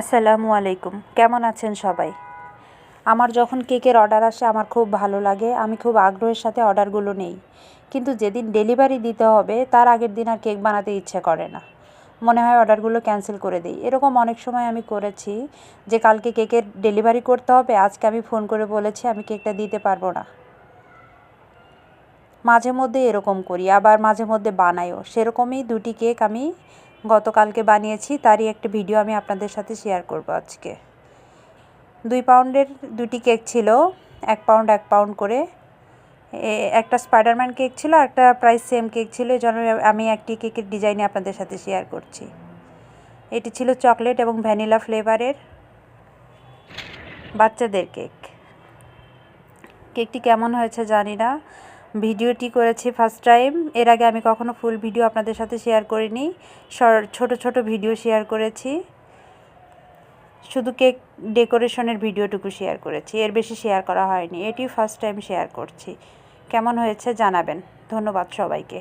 আসসালামু আলাইকুম। কেমন আছেন সবাই? আমার যখন কেকের অর্ডার আসে আমার খুব ভালো লাগে, আমি খুব আগ্রহের সাথে অর্ডারগুলো নেই। কিন্তু যেদিন ডেলিভারি দিতে হবে তার আগের দিন আর কেক বানাতে ইচ্ছে করে না, মনে হয় অর্ডারগুলো ক্যান্সেল করে দিই। এরকম অনেক সময় আমি করেছি যে কালকে কেকের ডেলিভারি করতে হবে, আজকে আমি ফোন করে বলেছি আমি কেকটা দিতে পারবো না। মাঝে মধ্যে এরকম করি, আবার মাঝে মধ্যে বানাইও। সেরকমই 2টি কেক আমি গতকালকে বানিয়েছি, তারই একটা ভিডিও আমি আপনাদের সাথে শেয়ার করব আজকে। 2 পাউন্ডের 2টি কেক ছিল, 1 পাউন্ড 1 পাউন্ড করে। একটা স্পাইডারম্যান কেক ছিল, একটা প্রায় সেম কেক ছিল, এজন্য আমি একটি কেকের ডিজাইনে আপনাদের সাথে শেয়ার করছি। এটি ছিল চকলেট এবং ভ্যানিলা ফ্লেভারের বাচ্চাদের কেক। কেকটি কেমন হয়েছে জানি না, ভিডিওটি করেছি ফার্স্ট টাইম। এর আগে আমি কখনো ফুল ভিডিও আপনাদের সাথে শেয়ার করিনি, ছোট ছোট ভিডিও শেয়ার করেছি। শুধু কেক ডেকোরেশনের ভিডিওটুকু শেয়ার করেছি, এর বেশি শেয়ার করা হয়নি। এটি ফার্স্ট টাইম শেয়ার করছি। কেমন হয়েছে জানাবেন। ধন্যবাদ সবাইকে।